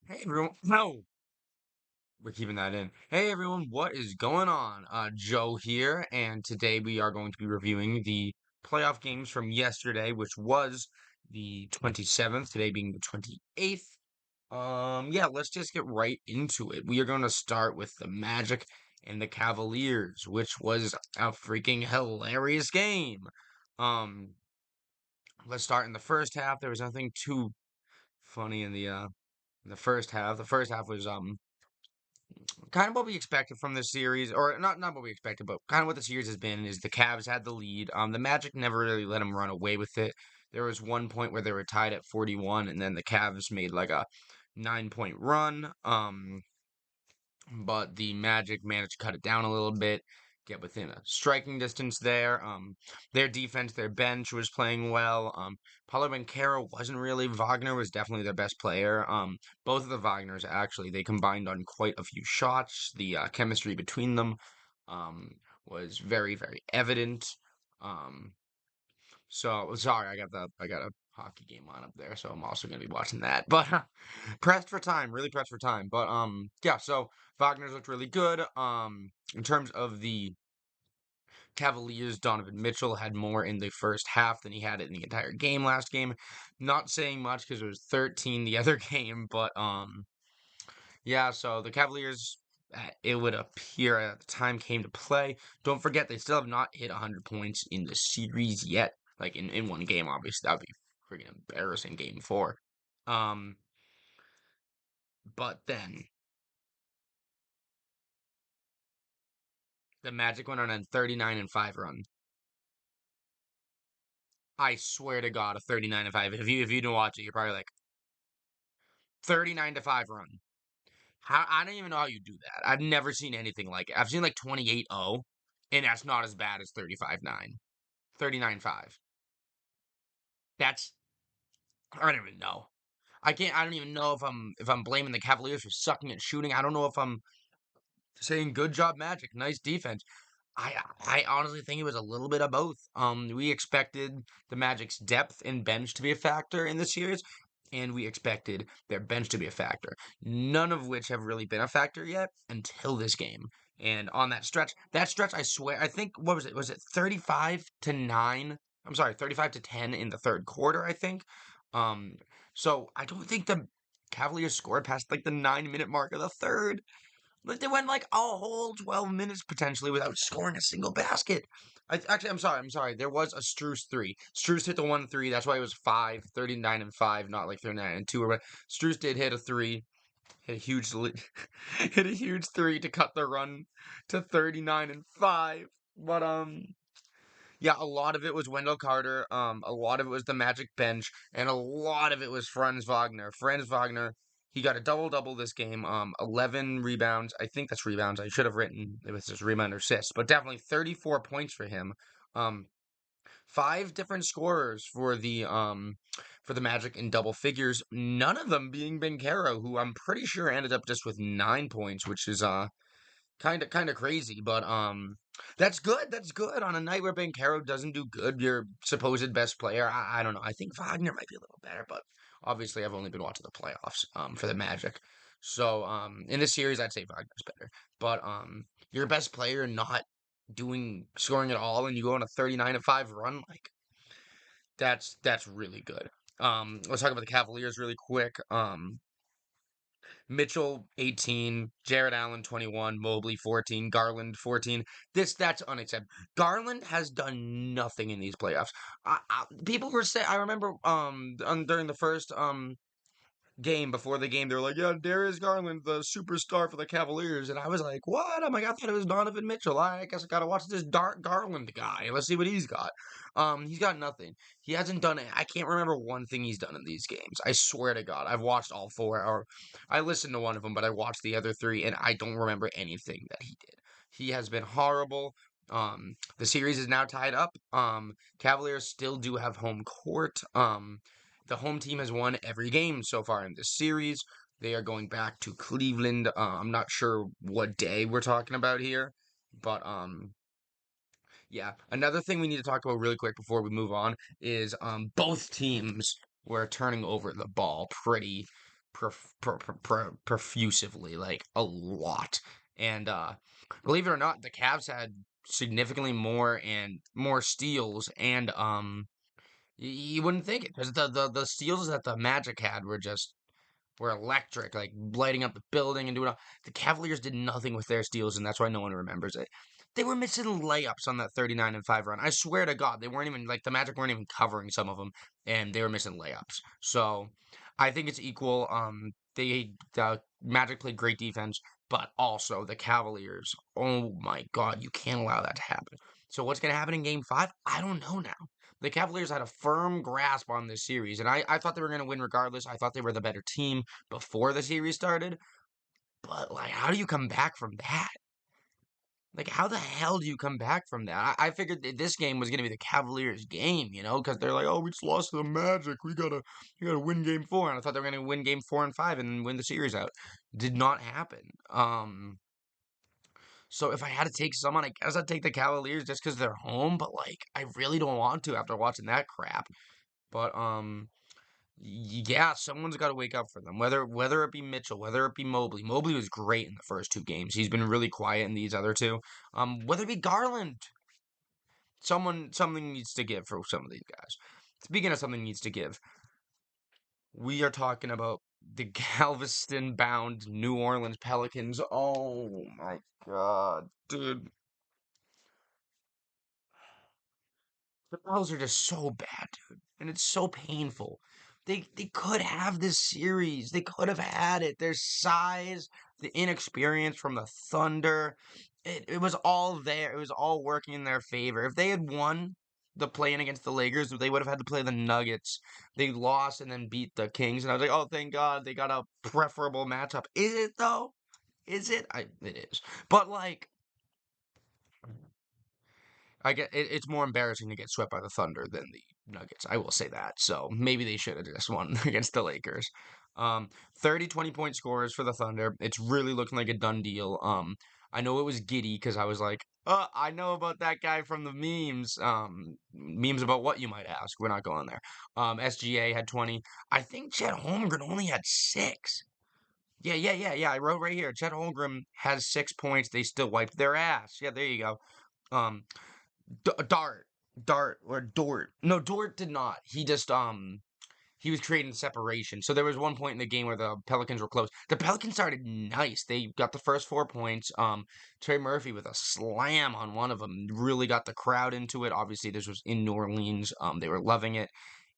Hey everyone, no, we're keeping that in. Hey everyone, what is going on? Joe here, and today we are going to be reviewing the playoff games from yesterday, which was the 27th, today being the 28th. Yeah, let's just get right into it. We are going to start with the Magic and the Cavaliers, which was a freaking hilarious game. Um, let's start in the first half. There was nothing too funny in the first half. The first half was kind of what we expected from this series, or not what we expected, but kind of what the series has been is the Cavs had the lead. The Magic never really let them run away with it. There was one point where they were tied at 41, and then the Cavs made like a 9 point run. But the Magic managed to cut it down a little bit, get within a striking distance there. Their defense, their bench was playing well. Paulo Banchero wasn't really. Wagner was definitely their best player. Both of the Wagners actually they combined on quite a few shots. The chemistry between them um, was very evident. Um, so sorry, I got a hockey game on up there, so I'm also gonna be watching that. But pressed for time, really pressed for time. But yeah. So Wagner's looked really good. In terms of the Cavaliers, Donovan Mitchell had more in the first half than he had in the entire game last game. Not saying much because it was 13 the other game, but yeah. So the Cavaliers. It would appear at the time came to play. Don't forget they still have not hit 100 points in the series yet. Like in one game, obviously that would be freaking embarrassing. Game four. Um, but then the Magic went on a 39-5 run. I swear to God, a 39-5. If you didn't watch it, you're probably like 39-5 run. How I don't even know how you do that. I've never seen anything like it. I've seen like 28-0, and that's not as bad as 35-9. 39-5. That's I don't even know. I don't even know if I'm blaming the Cavaliers for sucking at shooting. I don't know if I'm saying good job Magic, nice defense. I honestly think it was a little bit of both. We expected the Magic's depth and bench to be a factor in the series, and we expected their bench to be a factor. None of which have really been a factor yet until this game. And on that stretch, I swear, I think what was it? Was it 35-9? I'm sorry, 35-10 in the third quarter, I think. Um, so I don't think the Cavaliers scored past like the 9 minute mark of the third. Like they went like a whole 12 minutes potentially without scoring a single basket. Actually, I'm sorry. There was a Strus three. Strus hit the 1 3. That's why it was 39-5, not like 39-2. But Strus did hit a three, hit a huge, hit a huge three to cut the run to 39-5. But yeah, a lot of it was Wendell Carter. A lot of it was the Magic bench, and a lot of it was Franz Wagner. Franz Wagner, he got a double double this game. 11 rebounds. I think that's rebounds. I should have written it was just rebound or assist, but definitely 34 points for him. Um, five different scorers for the Magic in double figures. None of them being Bencaro, who I'm pretty sure ended up just with 9 points, which is kind of crazy, but that's good. That's good on a night where Bankero doesn't do good. Your supposed best player. I don't know. I think Wagner might be a little better, but obviously I've only been watching the playoffs for the Magic. So in this series I'd say Wagner's better. But your best player not doing scoring at all and you go on a 39-5 run, like that's really good. Let's talk about the Cavaliers really quick. Mitchell 18, Jared Allen 21, Mobley 14, Garland 14. That's unacceptable. Garland has done nothing in these playoffs. People were saying I remember during the first game before the game, they were like, "Yeah, Darius Garland, the superstar for the Cavaliers," and I was like, "What? Oh my God, I thought it was Donovan Mitchell. I guess I gotta watch this Dark Garland guy. Let's see what he's got." He's got nothing. He hasn't done it. I can't remember one thing he's done in these games. I swear to God, I've watched all four, or I listened to one of them, but I watched the other three, and I don't remember anything that he did. He has been horrible. The series is now tied up. Cavaliers still do have home court. The home team has won every game so far in this series. They are going back to Cleveland. I'm not sure what day we're talking about here, but yeah. Another thing we need to talk about really quick before we move on is both teams were turning over the ball profusively, like a lot. And believe it or not, the Cavs had significantly more steals, and you wouldn't think it because the steals that the Magic had were electric, like lighting up the building and doing all. The Cavaliers did nothing with their steals, and that's why no one remembers it. They were missing layups on that 39-5 run. I swear to God, they weren't even like the Magic weren't even covering some of them, and they were missing layups. So I think it's equal. The Magic played great defense, but also the Cavaliers. Oh my God, you can't allow that to happen. So what's gonna happen in Game 5? I don't know now. The Cavaliers had a firm grasp on this series, and I thought they were going to win regardless. I thought they were the better team before the series started. But, like, how do you come back from that? Like, how the hell do you come back from that? I figured that this game was going to be the Cavaliers' game, because they're like, oh, we just lost to the Magic. We gotta win Game 4. And I thought they were going to win Game 4 and 5 and win the series out. Did not happen. So if I had to take someone, I guess I'd take the Cavaliers just because they're home. But, like, I really don't want to after watching that crap. But yeah, someone's got to wake up for them. Whether it be Mitchell, whether it be Mobley. Mobley was great in the first two games. He's been really quiet in these other two. Whether it be Garland, something needs to give for some of these guys. Speaking of something needs to give, we are talking about the Galveston-bound New Orleans Pelicans. Oh my God, dude. The Pels are just so bad, dude. And it's so painful. They could have this series. They could have had it. Their size, the inexperience from the Thunder. It was all there. It was all working in their favor. If they had won the play-in against the Lakers, they would have had to play the Nuggets. They lost and then beat the Kings. And I was like, oh, thank God they got a preferable matchup. Is it though? Is it? It is. But like it's more embarrassing to get swept by the Thunder than the Nuggets. I will say that. So maybe they should have just won against the Lakers. 30 20-point scores for the Thunder. It's really looking like a done deal. I know it was giddy because I was like, oh, I know about that guy from the memes. Memes about what you might ask. We're not going there. SGA had 20. I think Chet Holmgren only had 6. Yeah. I wrote right here. Chet Holmgren has 6 points. They still wiped their ass. Yeah, there you go. Um, Dart or Dort. No, Dort did not. He was creating separation. So there was one point in the game where the Pelicans were close. The Pelicans started nice. They got the first 4 points. Trey Murphy with a slam on one of them really got the crowd into it. Obviously, this was in New Orleans. They were loving it.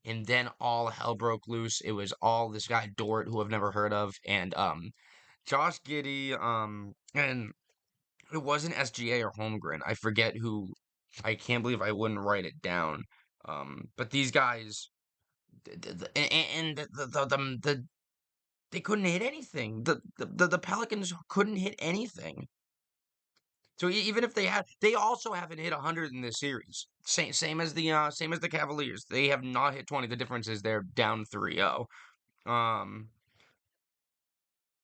And then all hell broke loose. It was all this guy Dort, who I've never heard of, and Josh Giddey. And it wasn't SGA or Holmgren. I forget who. I can't believe I wouldn't write it down. But these guys, and they couldn't hit anything. The Pelicans couldn't hit anything. So even if they also haven't hit 100 in this series. Same as the Cavaliers. They have not hit 20. The difference is they're down 3-0. Um.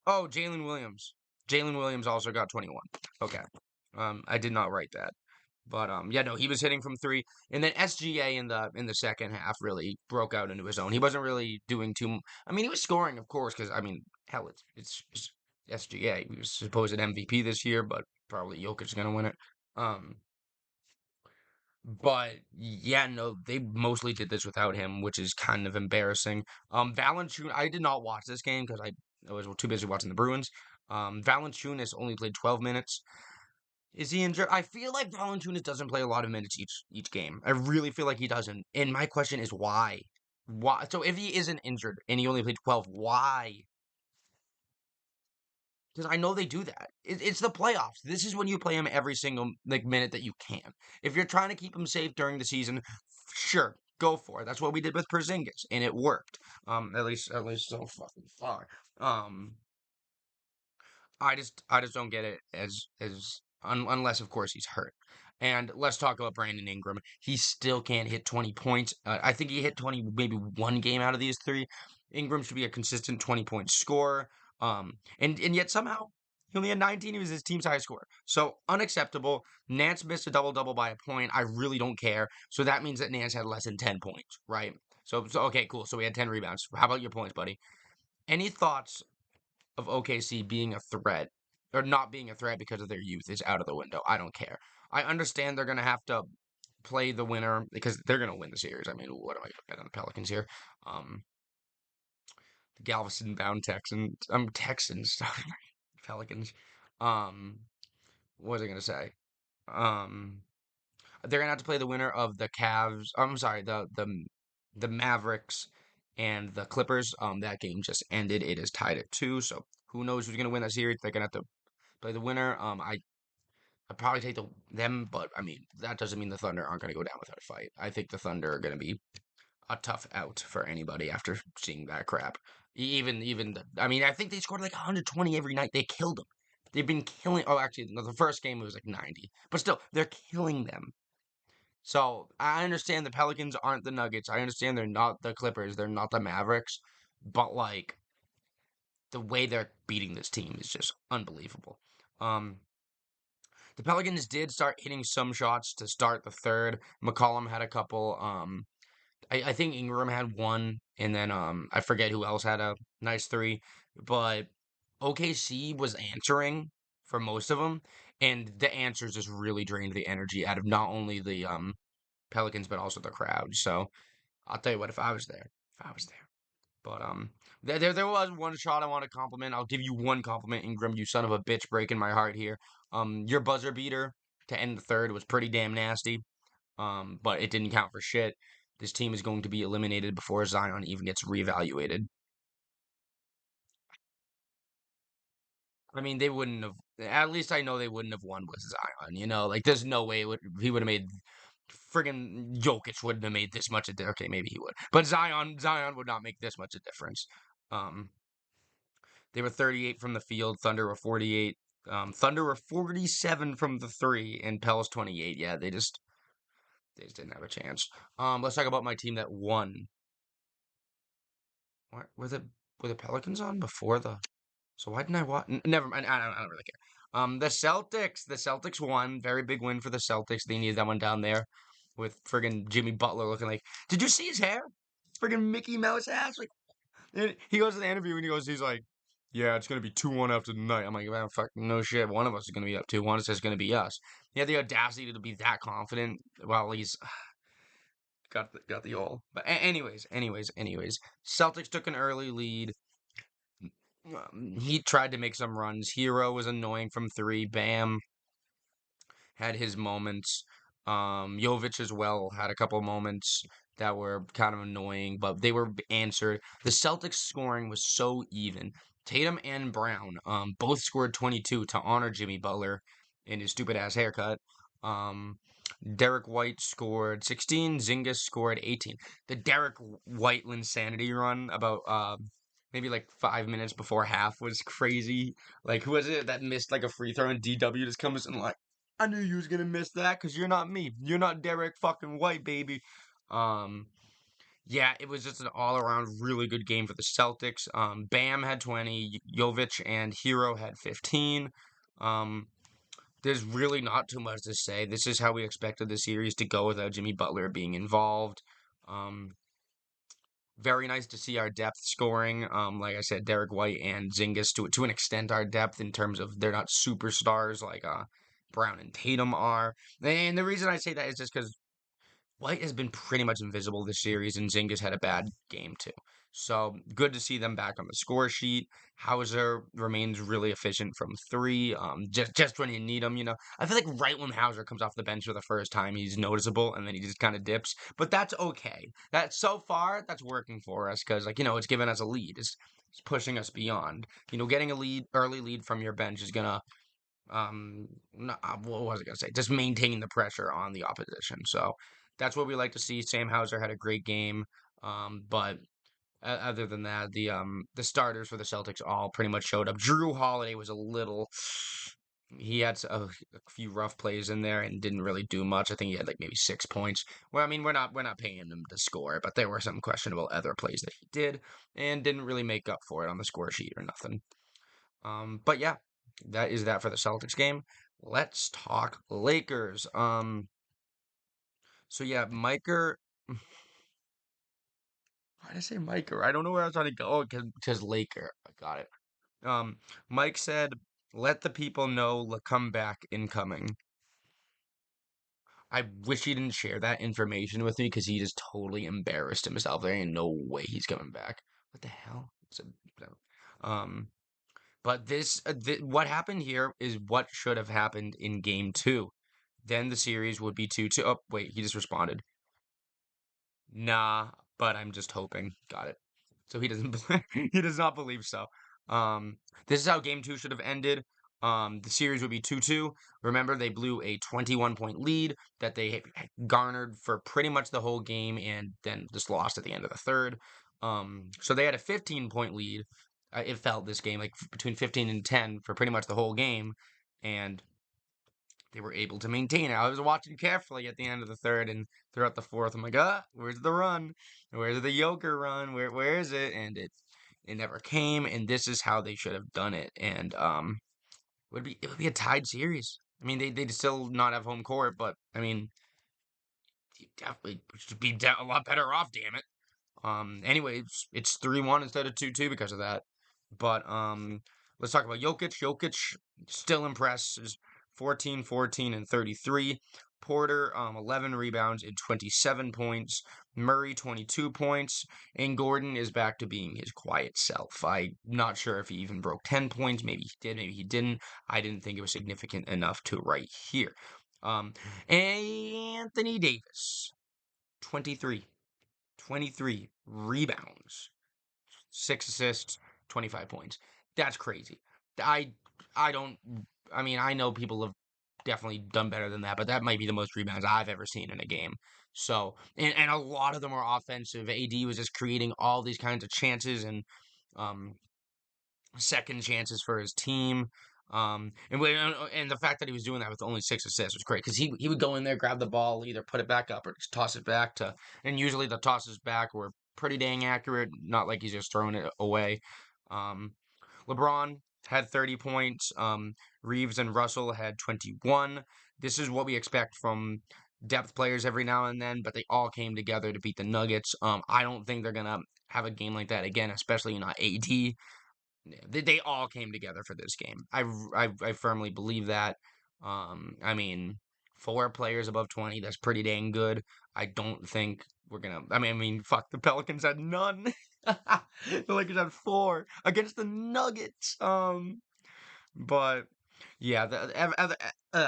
Oh, Jalen Williams. Jalen Williams also got 21. Okay. I did not write that. But yeah, no, he was hitting from three, and then SGA in the second half really broke out into his own. He wasn't really doing too. I mean, he was scoring, of course, because I mean, hell, it's SGA. He was supposed MVP this year, but probably Jokic is gonna win it. Um, but yeah, no, they mostly did this without him, which is kind of embarrassing. Valanciunas, I did not watch this game because I was too busy watching the Bruins. Valanciunas only played 12 minutes. Is he injured? I feel like Valanciunas doesn't play a lot of minutes each game. I really feel like he doesn't. And my question is why? Why? So if he isn't injured and he only played 12, why? Because I know they do that. It's the playoffs. This is when you play him every single minute that you can. If you're trying to keep him safe during the season, sure, go for it. That's what we did with Porzingis, and it worked. At least so fucking far. Um, I just don't get it unless of course he's hurt. And let's talk about Brandon Ingram. He still can't hit 20 points. I think he hit 20 maybe one game out of these three. Ingram should be a consistent 20-point scorer. And yet somehow he only had 19. He was his team's high scorer. So unacceptable. Nance missed a double-double by a point. I really don't care. So that means that Nance had less than 10 points, right? So okay, cool. So we had 10 rebounds. How about your points, buddy? Any thoughts of OKC being a threat or not being a threat because of their youth is out of the window. I don't care. I understand they're going to have to play the winner because they're going to win the series. I mean, what am I looking at on the Pelicans here? Um, the Galveston bound Texans. Texans. Sorry, Pelicans. Um, what was I going to say? Um, they're gonna have to play the winner of the Cavs. I'm sorry, the Mavericks and the Clippers. That game just ended. It is tied at 2. So who knows who's gonna win that series? They're gonna have to play the winner. I probably take them, but I mean that doesn't mean the Thunder aren't gonna go down without a fight. I think the Thunder are gonna be a tough out for anybody after seeing that crap. I mean I think they scored like 120 every night. They killed them. They've been killing. Oh, actually, no, the first game was like 90, but still, they're killing them. So I understand the Pelicans aren't the Nuggets. I understand they're not the Clippers. They're not the Mavericks. But like the way they're beating this team is just unbelievable. Um, the Pelicans did start hitting some shots to start the third. McCollum had a couple. I think Ingram had one, and then I forget who else had a nice three. But OKC was answering for most of them, and the answers just really drained the energy out of not only the Pelicans, but also the crowd. So I'll tell you what, if I was there. But there was one shot I want to compliment. I'll give you one compliment, Ingram. You son of a bitch, breaking my heart here. Your buzzer beater to end the third was pretty damn nasty. But it didn't count for shit. This team is going to be eliminated before Zion even gets reevaluated. I mean, they wouldn't have. At least I know they wouldn't have won with Zion. You know, like there's no way he would have made. Friggin' Jokic wouldn't have made this much a difference. Okay, maybe he would, but Zion would not make this much a difference. Um, they were 38 from the field. Thunder were 48. Thunder were 47 from the three, and Pels 28. Yeah, they just didn't have a chance. Let's talk about my team that won. What were the Pelicans on before the? So why didn't I watch? Never mind. I don't really care. The Celtics won. Very big win for the Celtics. They needed that one down there with friggin' Jimmy Butler looking like. Did you see his hair? Friggin' Mickey Mouse ass. Like, and he goes to the interview and he's like, "Yeah, it's gonna be 2-1 after tonight." I'm like, "Man, fuck, no shit. One of us is gonna be up 2-1. It's just gonna be us." He had the audacity to be that confident while he's got the all. But anyways, Celtics took an early lead. He tried to make some runs. Hero was annoying from three. Bam had his moments. Jovic as well had a couple moments that were kind of annoying, but they were answered. The Celtics scoring was so even. Tatum and Brown both scored 22 to honor Jimmy Butler in his stupid ass haircut. Um, Derek White scored 16. Zingas scored 18. The Derek White insanity run about maybe like 5 minutes before half was crazy. Like who was it that missed like a free throw and DW just comes in like I knew you was gonna miss that because you're not me. You're not Derek fucking White, baby. Um, yeah, it was just an all-around really good game for the Celtics. Bam had 20, Jovic and Hero had 15. Um, there's really not too much to say. This is how we expected the series to go without Jimmy Butler being involved. Um, very nice to see our depth scoring. Like I said, Derek White and Zingas to an extent our depth in terms of they're not superstars like Brown and Tatum are. And the reason I say that is just because White has been pretty much invisible this series, and Zingas had a bad game too. So good to see them back on the score sheet. Hauser remains really efficient from three. Just when you need him, I feel like right when Hauser comes off the bench for the first time, he's noticeable, and then he just kind of dips. But that's okay. That so far that's working for us because it's giving us a lead. It's pushing us beyond. Getting a early lead from your bench is gonna what was I gonna say? Just maintaining the pressure on the opposition. So that's what we like to see. Sam Hauser had a great game, but other than that, the starters for the Celtics all pretty much showed up. Drew Holiday was a little. He had a few rough plays in there and didn't really do much. I think he had like maybe 6 points. Well, I mean, we're not paying him to score, but there were some questionable other plays that he did and didn't really make up for it on the score sheet or nothing. But yeah, that is that for the Celtics game. Let's talk Lakers. So yeah, Miker. Why did I say Mike? I don't know where I was trying to go. Because Laker. I got it. Mike said, "Let the people know the comeback incoming." I wish he didn't share that information with me because he just totally embarrassed himself. There ain't no way he's coming back. What the hell? Whatever. Um, but what happened here is what should have happened in game two. Then the series would be 2-2. Oh, wait, he just responded. Nah, but I'm just hoping. Got it. So he doesn't he does not believe so. Um, this is how game two should have ended. The series would be 2-2. Remember, they blew a 21-point lead that they garnered for pretty much the whole game and then just lost at the end of the third. So they had a 15-point lead. It felt this game like between 15 and 10 for pretty much the whole game, and they were able to maintain it. I was watching carefully at the end of the third and throughout the fourth. I'm like, where's the run? Where's the Joker run? Where is it? And it never came. And this is how they should have done it. And it would be a tied series. I mean, they'd still not have home court, but I mean, you definitely should be a lot better off. Damn it. Anyway, it's 3-1 instead of 2-2 because of that. But let's talk about Jokic. Jokic still impresses 14, 14, and 33. Porter, 11 rebounds and 27 points. Murray, 22 points. And Gordon is back to being his quiet self. I'm not sure if he even broke 10 points. Maybe he did, maybe he didn't. I didn't think it was significant enough to write here. Anthony Davis, 23. 23 rebounds, 6 assists, 25 points. That's crazy. I I don't I mean, I know people have definitely done better than that, but that might be the most rebounds I've ever seen in a game. So, and a lot of them are offensive. AD was just creating all these kinds of chances and um second chances for his team. And the fact that he was doing that with only 6 assists was great because he would go in there, grab the ball, either put it back up or just toss it back to, and usually the tosses back were pretty dang accurate, not like he's just throwing it away. Um, LeBron had 30 points. Reeves and Russell had 21. This is what we expect from depth players every now and then, but they all came together to beat the Nuggets. I don't think they're gonna have a game like that again, especially not AD. Yeah, they all came together for this game. I firmly believe that. I mean, 4 players above 20, that's pretty dang good. I don't think we're gonna. I mean, fuck, the Pelicans had none. The Lakers had 4 against the Nuggets. But yeah,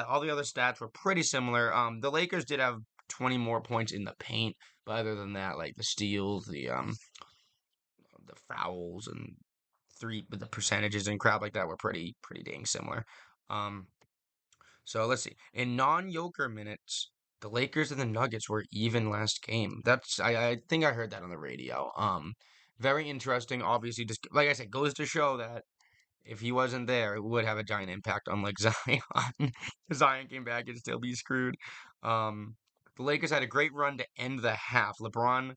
all the other stats were pretty similar. The Lakers did have 20 more points in the paint, but other than that, like the steals, the fouls and the percentages and crap like that were pretty dang similar. Um, so let's see. In non-Joker minutes, the Lakers and the Nuggets were even last game. I think I heard that on the radio. Very interesting. Obviously, just like I said, goes to show that if he wasn't there, it would have a giant impact on like Zion. If Zion came back, it'd still be screwed. Um, the Lakers had a great run to end the half. LeBron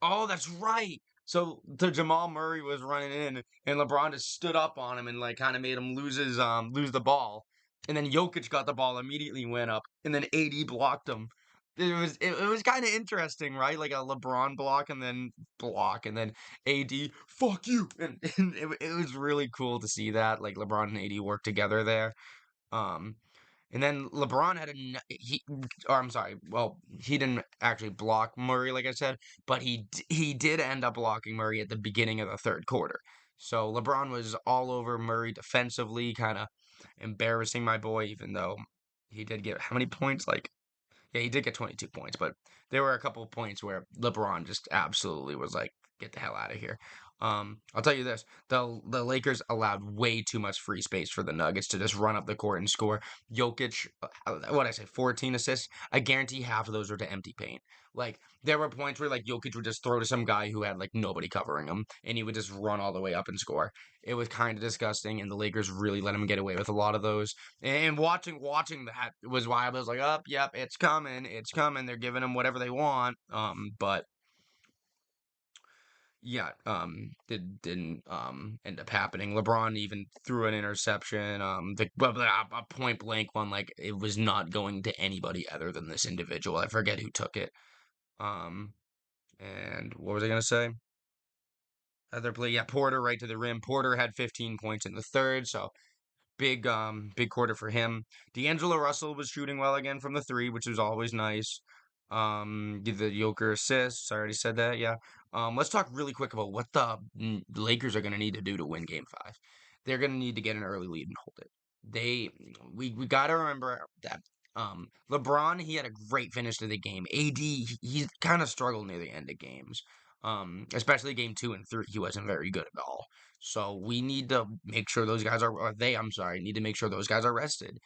Oh, that's right. So the Jamal Murray was running in, and LeBron just stood up on him and like kind of made him lose the ball. And then Jokic got the ball, immediately went up, and then AD blocked him. It was kind of interesting, right? Like a LeBron block, and then AD fuck you, and it was really cool to see that like LeBron and AD work together there. Um, and then LeBron had or I'm sorry, well, he didn't actually block Murray, like I said, but he did end up blocking Murray at the beginning of the third quarter. So LeBron was all over Murray defensively, kind of embarrassing my boy, even though he did get how many points? Like, yeah, he did get 22 points, but there were a couple of points where LeBron just absolutely was like, get the hell out of here. I'll tell you this, the Lakers allowed way too much free space for the Nuggets to just run up the court and score. Jokic, what I say, 14 assists. I guarantee half of those were to empty paint. Like there were points where like Jokic would just throw to some guy who had like nobody covering him, and he would just run all the way up and score. It was kind of disgusting, and the Lakers really let him get away with a lot of those. And watching that was why I was like, "Up, yep, it's coming, it's coming." They're giving him whatever they want. But yeah, didn't end up happening. LeBron even threw an interception. A point blank one, like it was not going to anybody other than this individual. I forget who took it. Um, And what was I gonna say? Other play, yeah, Porter right to the rim. Porter had 15 points in the third, so big quarter for him. D'Angelo Russell was shooting well again from the three, which is always nice. Give the Joker assists. I already said that, yeah. Let's talk really quick about what the Lakers are gonna need to do to win Game 5. They're gonna need to get an early lead and hold it. We gotta remember that LeBron, he had a great finish to the game. AD, he kind of struggled near the end of games. Especially game 2 and 3, he wasn't very good at all. So we need to make sure those guys are, or they, I'm sorry, need to make sure those guys are rested.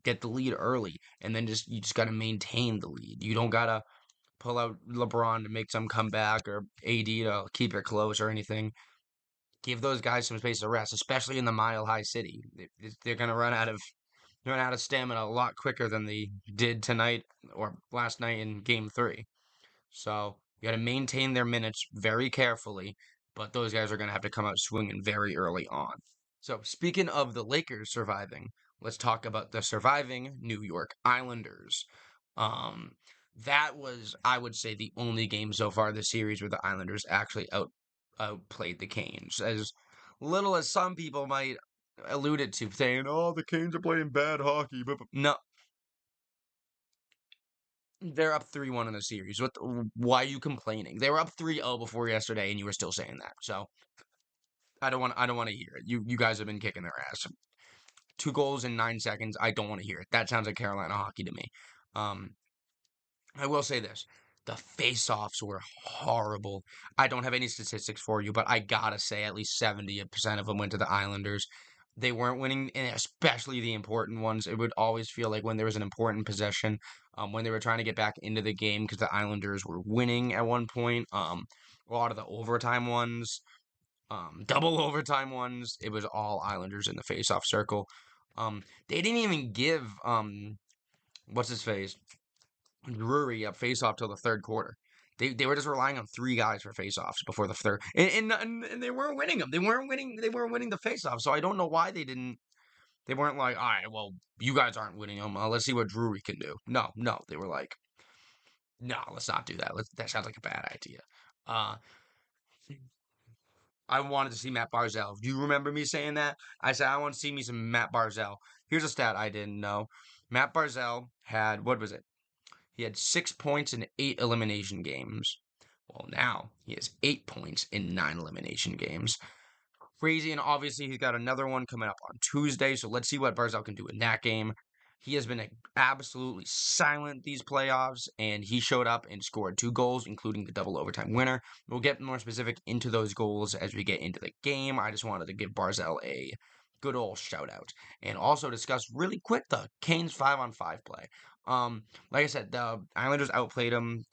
Get the lead early, and then you just got to maintain the lead. You don't gotta pull out LeBron to make some comeback or AD to keep it close or anything. Give those guys some space to rest, especially in the Mile High City. They're gonna run out of stamina a lot quicker than they did tonight or last night in Game 3. So you got to maintain their minutes very carefully, but those guys are going to have to come out swinging very early on. So speaking of the Lakers surviving, let's talk about the surviving New York Islanders. Um, that was, I would say, the only game so far this series where the Islanders actually outplayed the Canes. As little as some people might allude it to, saying, "Oh, the Canes are playing bad hockey," but no, they're up 3-1 in the series. Why are you complaining? They were up 3-0 before yesterday, and you were still saying that. So I don't want to hear it. You guys have been kicking their ass. 2 goals in 9 seconds. I don't want to hear it. That sounds like Carolina hockey to me. Um, I will say this. The face-offs were horrible. I don't have any statistics for you, but I gotta say at least 70% of them went to the Islanders. They weren't winning, and especially the important ones. It would always feel like when there was an important possession, when they were trying to get back into the game because the Islanders were winning at one point. A lot of the overtime ones, double overtime ones, it was all Islanders in the face-off circle. They didn't even give what's his face Drury up face-off till the third quarter. They were just relying on three guys for face-offs before the third, and they weren't winning them. They weren't winning the face-off. So I don't know why they didn't. They weren't like, all right, well, you guys aren't winning them. Let's see what Drury can do. No, no, they were like, no, let's not do that. That sounds like a bad idea. Uh, I wanted to see Matt Barzell. Do you remember me saying that? I said I want to see me some Matt Barzell. Here's a stat I didn't know. Matt Barzell had, what was it? He had 6 points in 8 elimination games. Well, now he has 8 points in 9 elimination games. Crazy, and obviously he's got another one coming up on Tuesday, so let's see what Barzell can do in that game. He has been absolutely silent these playoffs, and he showed up and scored 2 goals, including the double overtime winner. We'll get more specific into those goals as we get into the game. I just wanted to give Barzell a good old shout out, and also discuss really quick the Canes 5-on-5 play. Like I said, the Islanders outplayed them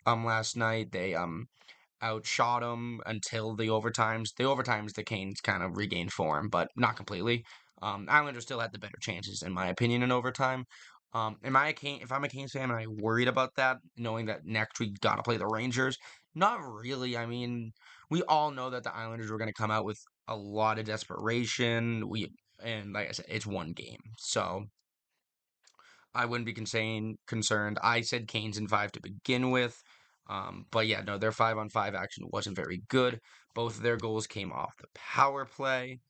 last night. They outshot them until the overtimes. The overtimes, the Canes kind of regained form, but not completely. Islanders still had the better chances, in my opinion, in overtime. If I'm a Canes fan, am I worried about that, knowing that next week gotta play the Rangers? Not really. I mean, we all know that the Islanders were going to come out with a lot of desperation. And like I said, it's one game, so I wouldn't be concerned. I said Canes in 5 to begin with. But yeah, no, their 5-on-5 action wasn't very good. Both of their goals came off the power play.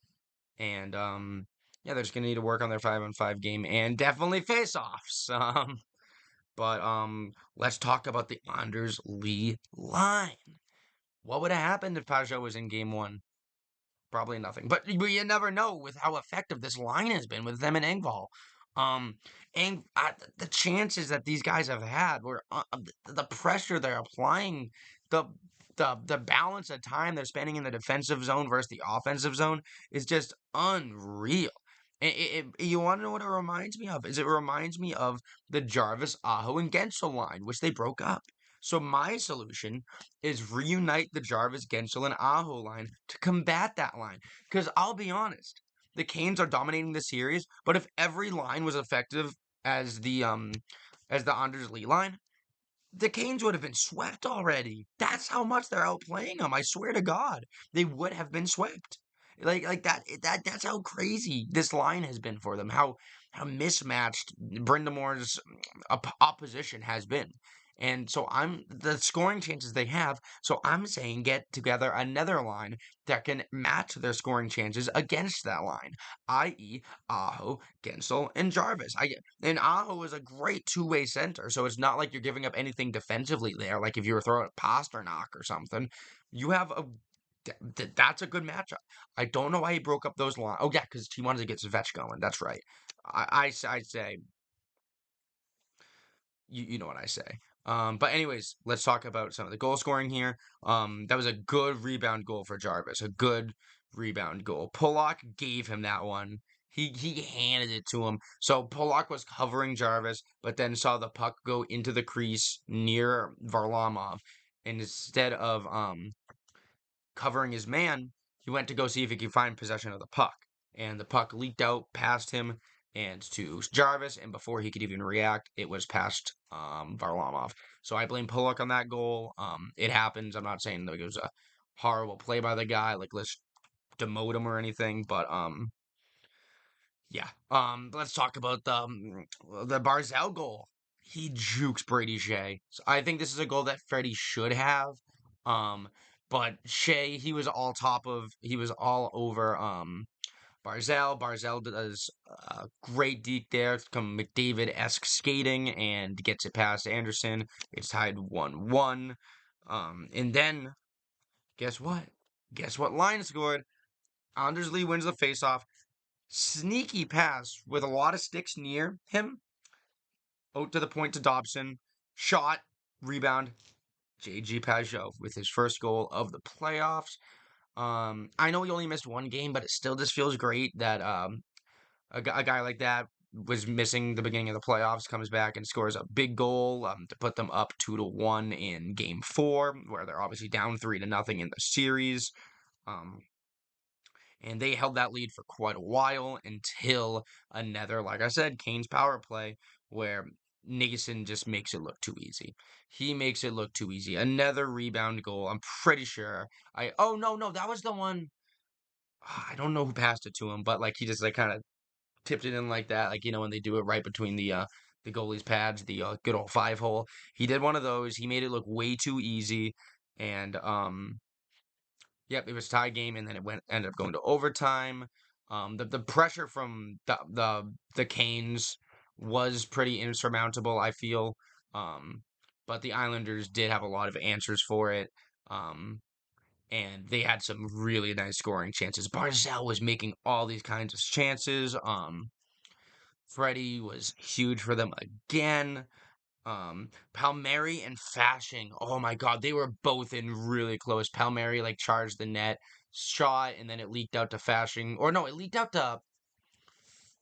And yeah, they're just gonna need to work on their 5-on-5 game and definitely face-offs. But let's talk about the Anders Lee line. What would have happened if Pajot was in game 1? Probably nothing. But you never know with how effective this line has been with them and Engvall. Um, and the chances that these guys have had were the pressure they're applying, the the balance of time they're spending in the defensive zone versus the offensive zone is just unreal. You want to know what it reminds me of? It reminds me of the Jarvis, Aho, and Gensel line, which they broke up. So my solution is reunite the Jarvis, Gensel, and Aho line to combat that line. Because I'll be honest, the Canes are dominating the series, but if every line was effective as the Anders Lee line, the Canes would have been swept already. That's how much they're outplaying them. I swear to God, they would have been swept. Like that's how crazy this line has been for them. How mismatched Brindamore's opposition has been. And so the scoring chances they have. So I'm saying get together another line that can match their scoring chances against that line, i.e., Aho, Gensel, and Jarvis. And Aho is a great two-way center, so it's not like you're giving up anything defensively there. Like if you were throwing Pasternak or something, you have that's a good matchup. I don't know why he broke up those lines. Oh yeah, because he wanted to get Svech going. That's right. I say you know what I say. But anyways, let's talk about some of the goal scoring here. That was a good rebound goal for Jarvis. A good rebound goal. Polak gave him that one. He handed it to him. So Polak was covering Jarvis, but then saw the puck go into the crease near Varlamov, and instead of covering his man, he went to go see if he could find possession of the puck. And the puck leaked out past him and to Jarvis, and before he could even react, it was past Varlamov. So I blame Pollock on that goal. It happens. I'm not saying that it was a horrible play by the guy, like let's demote him or anything, but yeah. Let's talk about the Barzell goal. He jukes Brady Shea. So I think this is a goal that Freddie should have. Um, but Shea, he was all over Barzell. Barzell does great deke there, some McDavid-esque skating, and gets it past Anderson. It's tied 1-1. And then guess what? Guess what line scored? Anders Lee wins the faceoff. Sneaky pass with a lot of sticks near him. Out to the point to Dobson. Shot, rebound. JG Pajot with his first goal of the playoffs. I know he only missed one game, but it still just feels great that a guy like that was missing the beginning of the playoffs, comes back and scores a big goal to put them up 2-1 in Game 4, where they're obviously down 3-0 in the series. Um, and they held that lead for quite a while until another, like I said, Kane's power play, where Nason just makes it look too easy. He makes it look too easy. Another rebound goal. I'm pretty sure. Oh no, that was the one. I don't know who passed it to him, but like he just like kind of tipped it in like that, like when they do it right between the goalie's pads, the good old 5-hole. He did one of those. He made it look way too easy, and yep, it was a tie game, and then ended up going to overtime. The pressure from the Canes was pretty insurmountable, I feel. But the Islanders did have a lot of answers for it. And they had some really nice scoring chances. Barzell was making all these kinds of chances. Freddie was huge for them again. Palmieri and Fashing. Oh my God, they were both in really close. Palmieri like charged the net, shot, and then it leaked out to Fashing. Or no, it leaked out to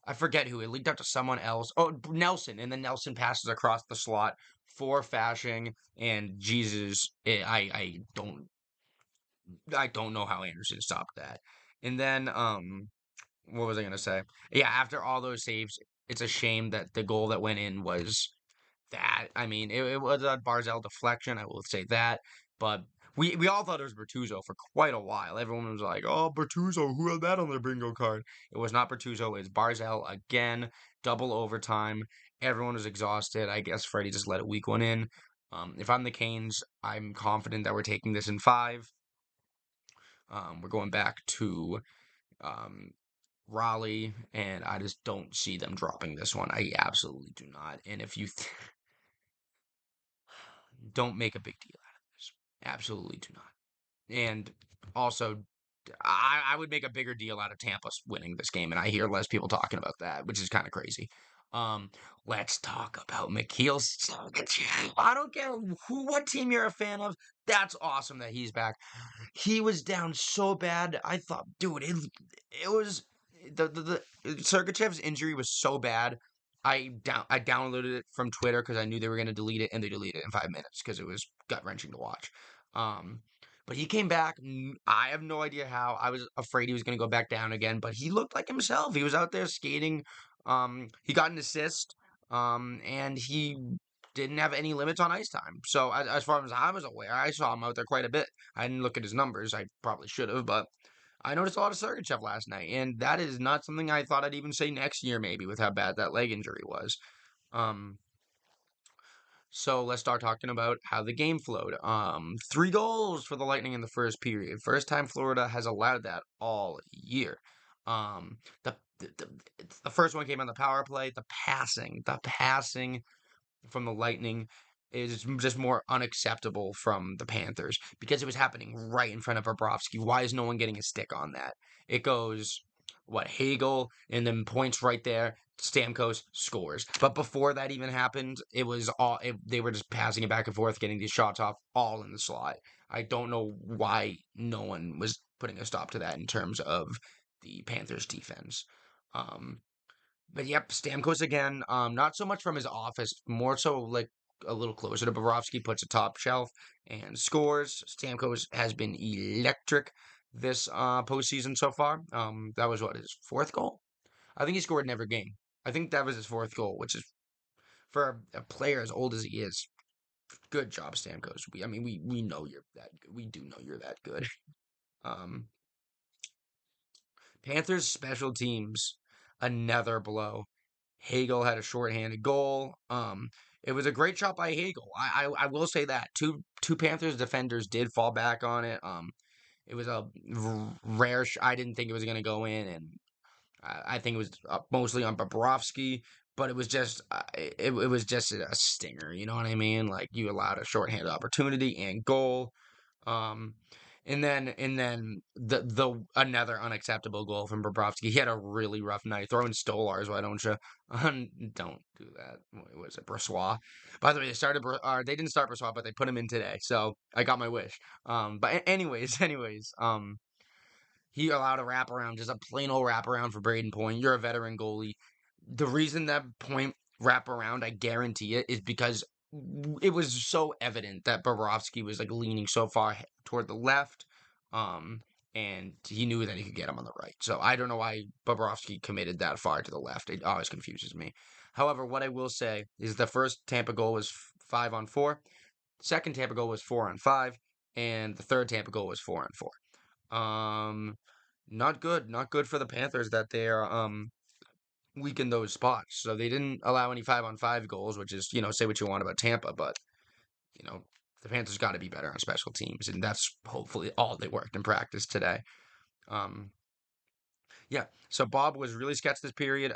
I forget who. It leaked out to someone else. Oh, Nelson, and then Nelson passes across the slot for Fashing. And Jesus, I don't know how Anderson stopped that. And then what was I gonna say? Yeah, after all those saves, it's a shame that the goal that went in was that. I mean, it was a Barzell deflection, I will say that. But we all thought it was Bertuzzo for quite a while. Everyone was like, oh, Bertuzzo, who had that on their bingo card? It was not Bertuzzo, it's Barzell again, double overtime. Everyone was exhausted. I guess Freddie just let a weak one in. If I'm the Canes, I'm confident that we're taking this in 5. We're going back to um, Raleigh, and I just don't see them dropping this one. I absolutely do not. And if you don't make a big deal out of this, absolutely do not. And also, I would make a bigger deal out of Tampa winning this game, and I hear less people talking about that, which is kind of crazy. Um, let's talk about Mikhail Sergachev. I don't care what team you're a fan of. That's awesome that he's back. He was down so bad. I thought, dude, it was the Sergachev's injury was so bad. I downloaded it from Twitter because I knew they were gonna delete it, and they deleted it in 5 minutes because it was gut wrenching to watch. Um, but he came back. I have no idea how. I was afraid he was gonna go back down again, but he looked like himself. He was out there skating. He got an assist. And he didn't have any limits on ice time. So as far as I was aware, I saw him out there quite a bit. I didn't look at his numbers. I probably should have, but I noticed a lot of Sergachev last night, and that is not something I thought I'd even say next year, maybe with how bad that leg injury was. Um, So let's start talking about how the game flowed. 3 goals for the Lightning in the first period. First time Florida has allowed that all year. Um, the the, the, the first one came on the power play. The passing from the Lightning is just more unacceptable from the Panthers because it was happening right in front of Bobrovsky. Why is no one getting a stick on that? It goes, what, Hagel, and then points right there. Stamkos scores. But before that even happened, it was they were just passing it back and forth, getting these shots off all in the slot. I don't know why no one was putting a stop to that in terms of the Panthers defense. Um, but yep, Stamkos again. Not so much from his office, more so like a little closer to Bobrovsky, puts a top shelf and scores. Stamkos has been electric this postseason so far. That was what, his fourth goal? I think he scored in every game. I think that was his fourth goal, which is for a player as old as he is. Good job, Stamkos. We know you're that good. We do know you're that good. Um, Panthers special teams, another blow. Hagel had a shorthanded goal. It was a great shot by Hagel. I will say that two Panthers defenders did fall back on it. It was a rare. I didn't think it was gonna go in, and I think it was mostly on Bobrovsky. But it was just it was just a stinger. You know what I mean? Like, you allowed a shorthanded opportunity and goal. Um, and then the another unacceptable goal from Bobrovsky. He had a really rough night. Throwing Stolars, why don't you? Don't do that. What was it, Brossoit? By the way, they didn't start Brossoit, but they put him in today. So I got my wish. Anyways, he allowed a wraparound, just a plain old wraparound for Braden Point. You're a veteran goalie. The reason that Point wraparound, I guarantee it, is because it was so evident that Bobrovsky was like leaning so far toward the left, um, and he knew that he could get him on the right. So I don't know why Bobrovsky committed that far to the left. It always confuses me. However, what I will say is the first Tampa goal was 5-on-4, second Tampa goal was 4-on-5, and the third Tampa goal was 4-on-4. Not good, not good for the Panthers that they are weak in those spots. So they didn't allow any 5-on-5 goals, which is, say what you want about Tampa, but you know the Panthers got to be better on special teams, and that's hopefully all they worked in practice today. Um, yeah. So Bob was really sketched this period.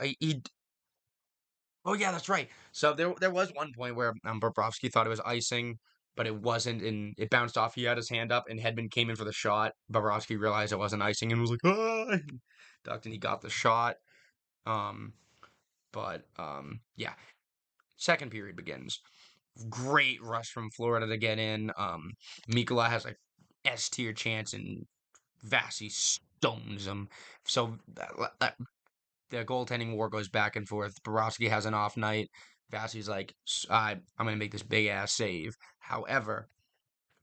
Oh yeah, that's right. So there was one point where Bobrovsky thought it was icing, but it wasn't, and it bounced off. He had his hand up, and Hedman came in for the shot. Bobrovsky realized it wasn't icing and was like, ah, ducked, and he got the shot. Um, but yeah. Second period begins. Great rush from Florida to get in. Mikkola has a S tier chance, and Vasi stones him. So the goaltending war goes back and forth. Borowski has an off night. Vasi's like, I'm going to make this big ass save. However,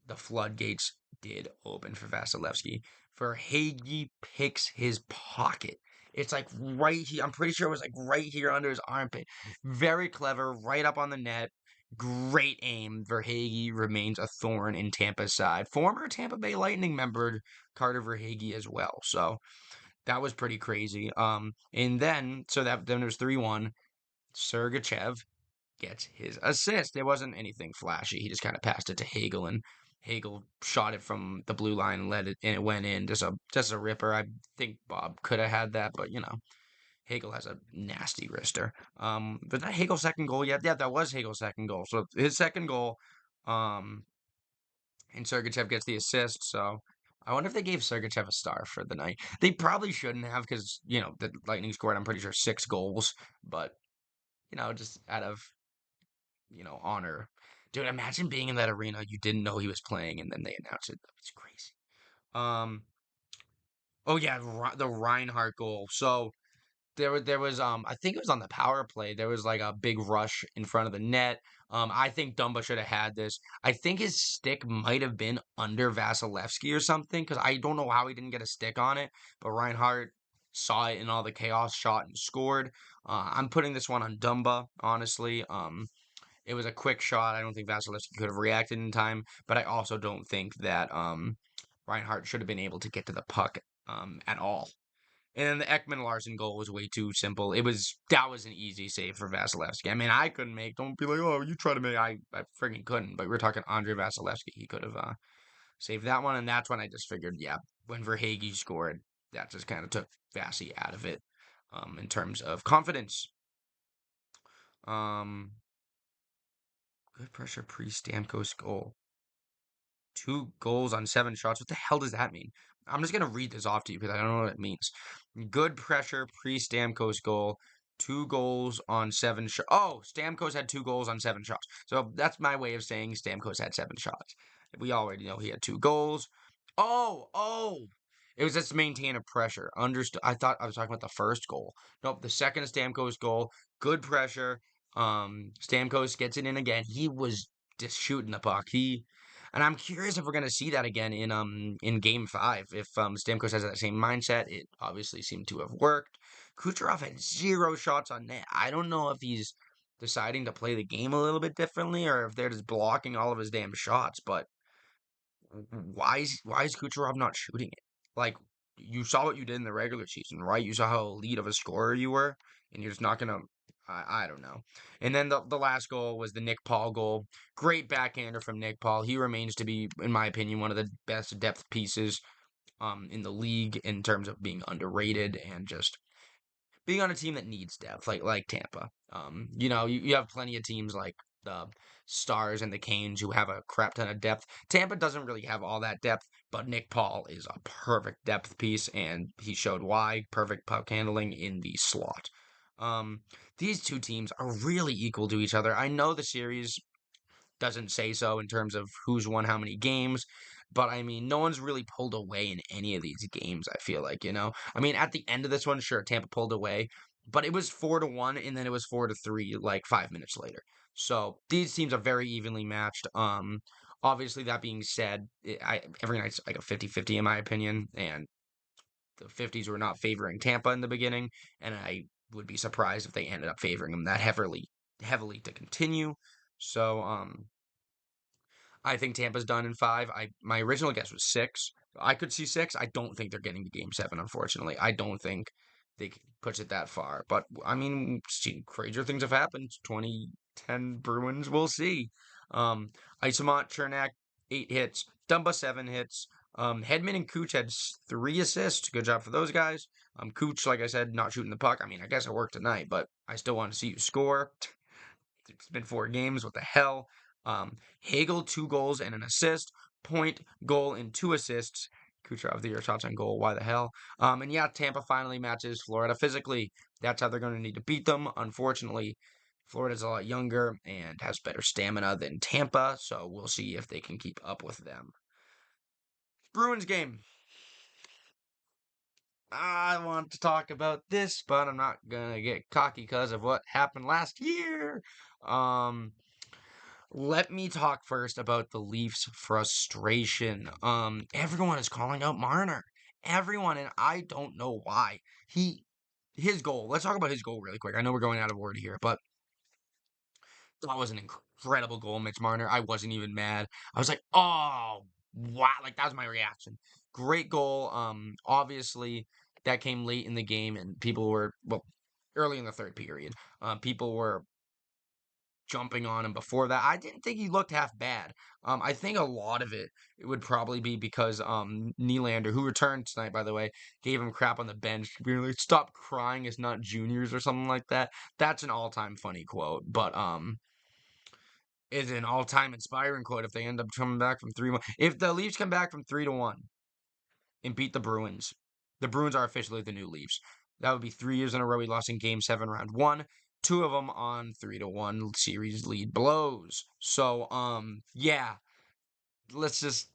the floodgates did open for Vasilevsky. Verhaeghe picks his pocket. It's like right here. I'm pretty sure it was like right here under his armpit. Very clever, right up on the net. Great aim. Verhaeghe remains a thorn in Tampa's side. Former Tampa Bay Lightning member Carter Verhaeghe as well. So that was pretty crazy. And then there's 3-1. Sergachev gets his assist. It wasn't anything flashy. He just kind of passed it to Hagel, and Hagel shot it from the blue line and it went in. Just a ripper. I think Bob could have had that, but Hagel has a nasty wrister. But that Hagel's second goal, yeah, that was Hagel's second goal. So his second goal, um, and Sergachev gets the assist. So I wonder if they gave Sergachev a star for the night. They probably shouldn't have, because the Lightning scored, I'm pretty sure, 6 goals, but just out of honor. Dude, imagine being in that arena, you didn't know he was playing, and then they announced it. It's crazy. Um, oh yeah, the Reinhart goal. So there was I think it was on the power play. There was like a big rush in front of the net. I think Dumba should have had this. I think his stick might have been under Vasilevsky or something, because I don't know how he didn't get a stick on it. But Reinhart saw it in all the chaos, shot and scored. I'm putting this one on Dumba, honestly. It was a quick shot. I don't think Vasilevsky could have reacted in time, but I also don't think that Reinhart should have been able to get to the puck at all. And the Ekman Larson goal was way too simple. That was an easy save for Vasilevsky. I mean, I couldn't make. Don't be like, oh, you try to make. I freaking couldn't. But we're talking Andre Vasilevsky. He could have saved that one, and that's when I just figured, yeah, when Verhaeghe scored, that just kind of took Vasi out of it, in terms of confidence. Um, Good pressure pre-Stamkos goal. 2 goals on 7 shots. What the hell does that mean? I'm just gonna read this off to you because I don't know what it means. Good pressure pre-Stamkos goal. 2 goals on 7 shots. Oh, Stamkos had 2 goals on 7 shots. So that's my way of saying Stamkos had 7 shots. We already know he had 2 goals. Oh. It was just to maintain a pressure. Understood. I thought I was talking about the first goal. Nope, the second Stamkos goal. Good pressure. Stamkos gets it in again. He was just shooting the puck. And I'm curious if we're gonna see that again in Game 5. If Stamkos has that same mindset, it obviously seemed to have worked. Kucherov had 0 shots on net. I don't know if he's deciding to play the game a little bit differently or if they're just blocking all of his damn shots. But why is Kucherov not shooting it? Like, you saw what you did in the regular season, right? You saw how elite of a scorer you were, and you're just not gonna. I don't know. And then the last goal was the Nick Paul goal. Great backhander from Nick Paul. He remains to be, in my opinion, one of the best depth pieces in the league in terms of being underrated and just being on a team that needs depth, like Tampa. You have plenty of teams like the Stars and the Canes who have a crap ton of depth. Tampa doesn't really have all that depth, but Nick Paul is a perfect depth piece, and he showed why. Perfect puck handling in the slot. Um, these two teams are really equal to each other. I know the series doesn't say so in terms of who's won how many games. But I mean, no one's really pulled away in any of these games, I feel like. I mean, at the end of this one, sure, Tampa pulled away, but it was 4-1, and then it was 4-3, like 5 minutes later. So these teams are very evenly matched. Obviously, that being said, every night's like a 50-50 in my opinion, and the 50s were not favoring Tampa in the beginning, and I would be surprised if they ended up favoring them that heavily to continue. So, I think Tampa's done in 5. My original guess was 6. I could see 6. I don't think they're getting to Game 7, unfortunately. I don't think they can push it that far. But I mean, crazier things have happened. 2010 Bruins, we'll see. Um, Isamont, Chernak, 8 hits. Dumba, 7 hits. Hedman and Cooch had 3 assists. Good job for those guys. Cooch, like I said, not shooting the puck. I mean, I guess it worked tonight, but I still want to see you score. It's been 4 games. What the hell? Hagel, 2 goals and an assist. Point, goal, and 2 assists. Kucherov, the year shots on goal. Why the hell? And yeah, Tampa finally matches Florida physically. That's how they're going to need to beat them. Unfortunately, Florida's a lot younger and has better stamina than Tampa, so we'll see if they can keep up with them. Bruins game. I want to talk about this, but I'm not gonna get cocky because of what happened last year. Um, Let me talk first about the Leafs' frustration. Everyone is calling out Marner. Everyone, and I don't know why. His goal. Let's talk about his goal really quick. I know we're going out of order here, but that was an incredible goal, Mitch Marner. I wasn't even mad. I was like, oh, wow. Like, that was my reaction. Great goal. Obviously, that came late in the game, and early in the third period. People were jumping on him before that. I didn't think he looked half bad. I think a lot of it would probably be because Nylander, who returned tonight by the way, gave him crap on the bench. Being like, "Stop crying, it's not juniors" or something like that. That's an all-time funny quote, but is an all-time inspiring quote if they end up coming back from 3-1. If the Leafs come back from 3-1 and beat the Bruins are officially the new Leafs. That would be 3 years in a row we lost in Game 7, Round 1. 2 of them on 3-1 series lead blows. So, yeah, let's just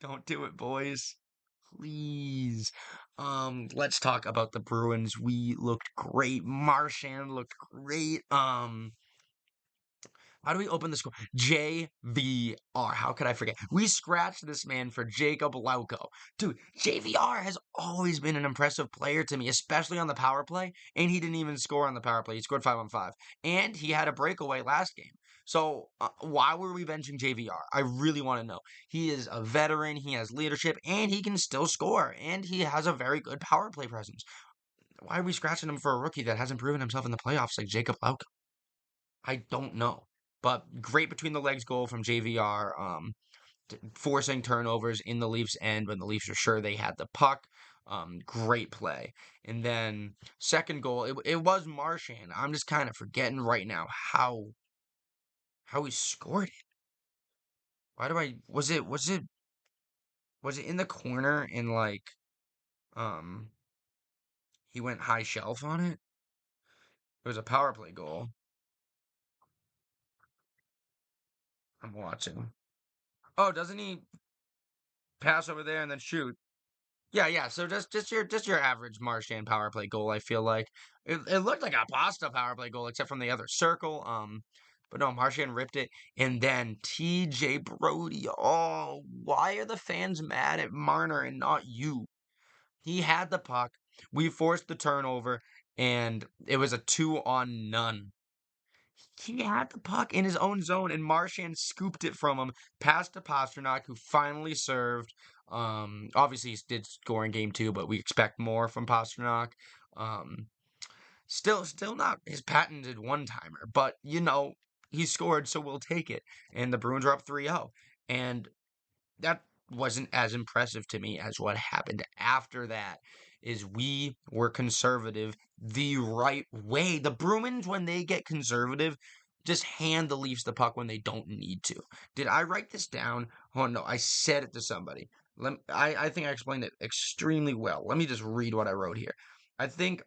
don't do it, boys. Please. Let's talk about the Bruins. We looked great. Marchand looked great. How do we open the score? JVR. How could I forget? We scratched this man for Jacob Lauko. Dude, JVR has always been an impressive player to me, especially on the power play. And he didn't even score on the power play. He scored 5-on-5. And he had a breakaway last game. So why were we benching JVR? I really want to know. He is a veteran. He has leadership. And he can still score. And he has a very good power play presence. Why are we scratching him for a rookie that hasn't proven himself in the playoffs like Jacob Lauko? I don't know. But great between the legs goal from JVR, forcing turnovers in the Leafs' end when the Leafs are sure they had the puck. Great play. And then second goal, it was Marchand. I'm just kind of forgetting right now how he scored it. Why do I was it in the corner and like um he went high shelf on it? It was a power play goal. I'm watching. Oh, doesn't he pass over there and then shoot? Yeah, yeah. So just your average Marchand power play goal. I feel like it looked like a pasta power play goal, except from the other circle. But no, Marchand ripped it, and then T.J. Brody. Oh, why are the fans mad at Marner and not you? He had the puck. We forced the turnover, and it was a 2-on-none. He had the puck in his own zone, and Marchand scooped it from him, passed to Pastrnak, who finally served. Obviously, he did score in game two, but we expect more from Pastrnak. Um, still not his patented one-timer, but he scored, so we'll take it. And the Bruins are up 3-0, and that wasn't as impressive to me as what happened after that. Is we were conservative the right way. The Bruins, when they get conservative, just hand the Leafs the puck when they don't need to. Did I write this down? Oh no, I said it to somebody. I think I explained it extremely well. Let me just read what I wrote here. I think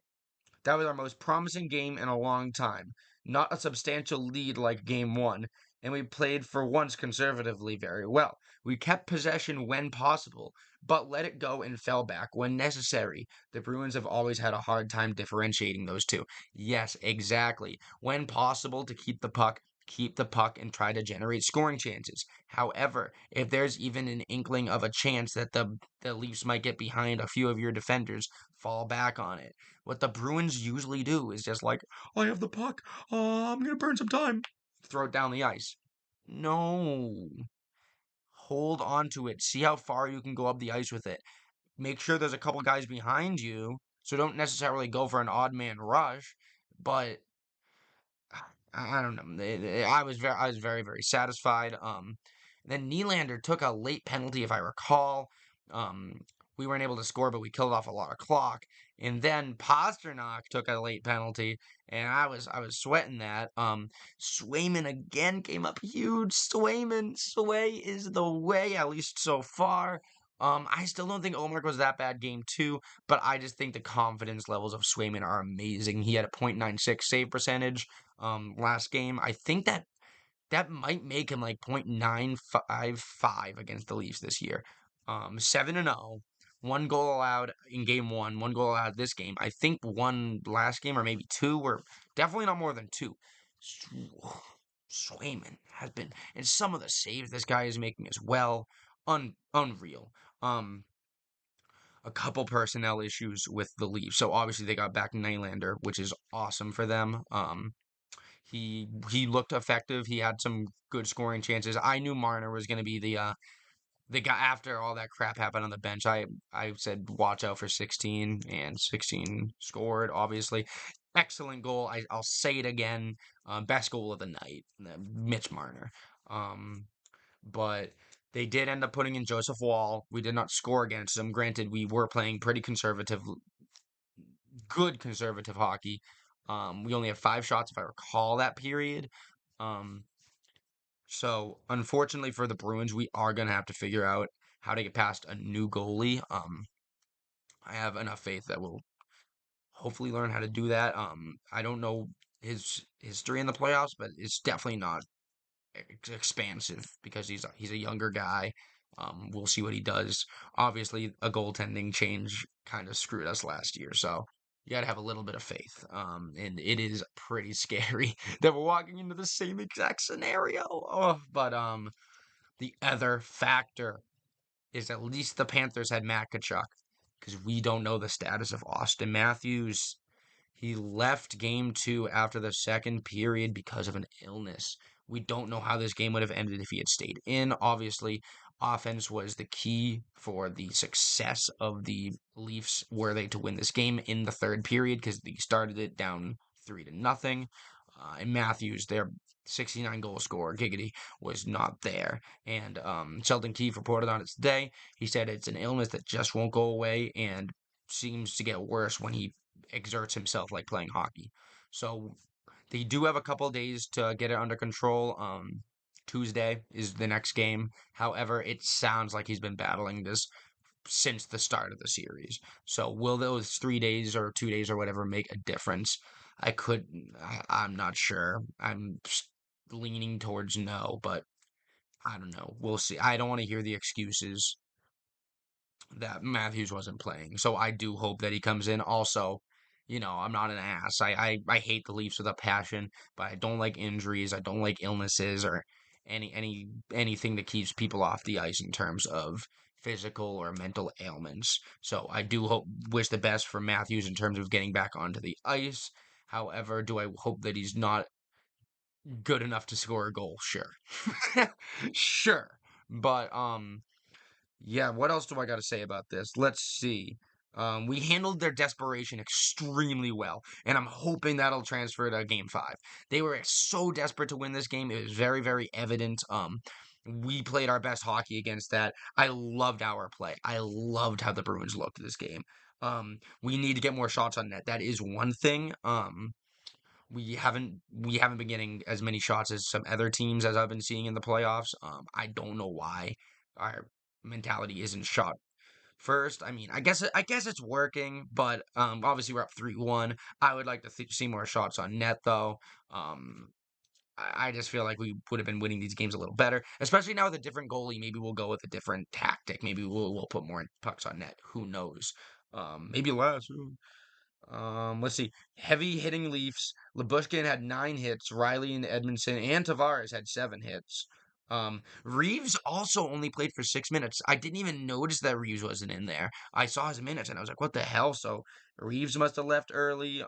that was our most promising game in a long time. Not a substantial lead like game one, and we played for once conservatively very well. We kept possession when possible, but let it go and fell back when necessary. The Bruins have always had a hard time differentiating those two. Yes, exactly. When possible to keep the puck and try to generate scoring chances. However, if there's even an inkling of a chance that the Leafs might get behind a few of your defenders, fall back on it. What the Bruins usually do is just like, I have the puck. I'm going to burn some time. Throw it down the ice. No. Hold on to it. See how far you can go up the ice with it. Make sure there's a couple guys behind you. So don't necessarily go for an odd man rush. But I don't know. I was very, very satisfied. Then Nylander took a late penalty, if I recall. Um, we weren't able to score, but we killed off a lot of clock. And then Pastrnak took a late penalty, and I was sweating that. Swayman again came up huge. Sway is the way, at least so far. I still don't think Omar was that bad game two, but I just think the confidence levels of Swayman are amazing. He had a .96 save percentage last game. I think that might make him like .955 against the Leafs this year. 7-0. One goal allowed in game one goal allowed this game. I think one last game or maybe two, or definitely not more than two. Swayman has been, and some of the saves this guy is making as well, unreal. A couple personnel issues with the Leafs. So obviously they got back Nylander, which is awesome for them. He looked effective. He had some good scoring chances. I knew Marner was going to be the guy after all that crap happened on the bench. I said watch out for 16, and 16 scored. Obviously, excellent goal. I'll say it again. Best goal of the night, Mitch Marner. But they did end up putting in Joseph Wall. We did not score against them. Granted, we were playing pretty conservative, good conservative hockey. We only had 5 shots, if I recall that period. Um, so unfortunately for the Bruins, we are gonna have to figure out how to get past a new goalie. I have enough faith that we'll hopefully learn how to do that. I don't know his history in the playoffs, but it's definitely not expansive because he's a younger guy. We'll see what he does. Obviously, a goaltending change kind of screwed us last year, so You gotta have a little bit of faith. And it is pretty scary that we're walking into the same exact scenario. Oh, but the other factor is at least the Panthers had Matt Kachuk because we don't know the status of Austin Matthews. He left game two after the second period because of an illness. We don't know how this game would have ended if he had stayed in. Obviously, offense was the key for the success of the Leafs were they to win this game in the third period because they started it down 3-0. And Matthews, their 69 goal scorer, Giggity, was not there. And Sheldon Keefe reported on it today. He said it's an illness that just won't go away and seems to get worse when he exerts himself like playing hockey. So they do have a couple days to get it under control. Tuesday is the next game. However, it sounds like he's been battling this since the start of the series. So will those 3 days or 2 days or whatever make a difference? I'm not sure. I'm leaning towards no, but I don't know. We'll see. I don't want to hear the excuses that Matthews wasn't playing. So I do hope that he comes in. Also, I'm not an ass. I hate the Leafs with a passion, but I don't like injuries. I don't like illnesses or anything that keeps people off the ice in terms of physical or mental ailments. So I do wish the best for Matthews in terms of getting back onto the ice. However, do I hope that he's not good enough to score a goal? Sure. Sure. But yeah, what else do I got to say about this? Let's see. We handled their desperation extremely well, and I'm hoping that'll transfer to game five. They were so desperate to win this game. It was very, very evident. We played our best hockey against that. I loved our play. I loved how the Bruins looked this game. We need to get more shots on net. That is one thing. We haven't been getting as many shots as some other teams as I've been seeing in the playoffs. I don't know why our mentality isn't shot first. I mean, I guess it's working, but obviously we're up 3-1. I would like to see more shots on net though. Um, I just feel like we would have been winning these games a little better, especially now with a different goalie. Maybe we'll go with a different tactic. Maybe we'll put more pucks on net. Who knows? Maybe less. Let's see. Heavy hitting Leafs. Labushkin had 9 hits. Riley and Edmondson and Tavares had 7 hits. Reeves also only played for 6 minutes. I didn't even notice that Reeves wasn't in there. I saw his minutes and I was like, what the hell? So Reeves must have left early.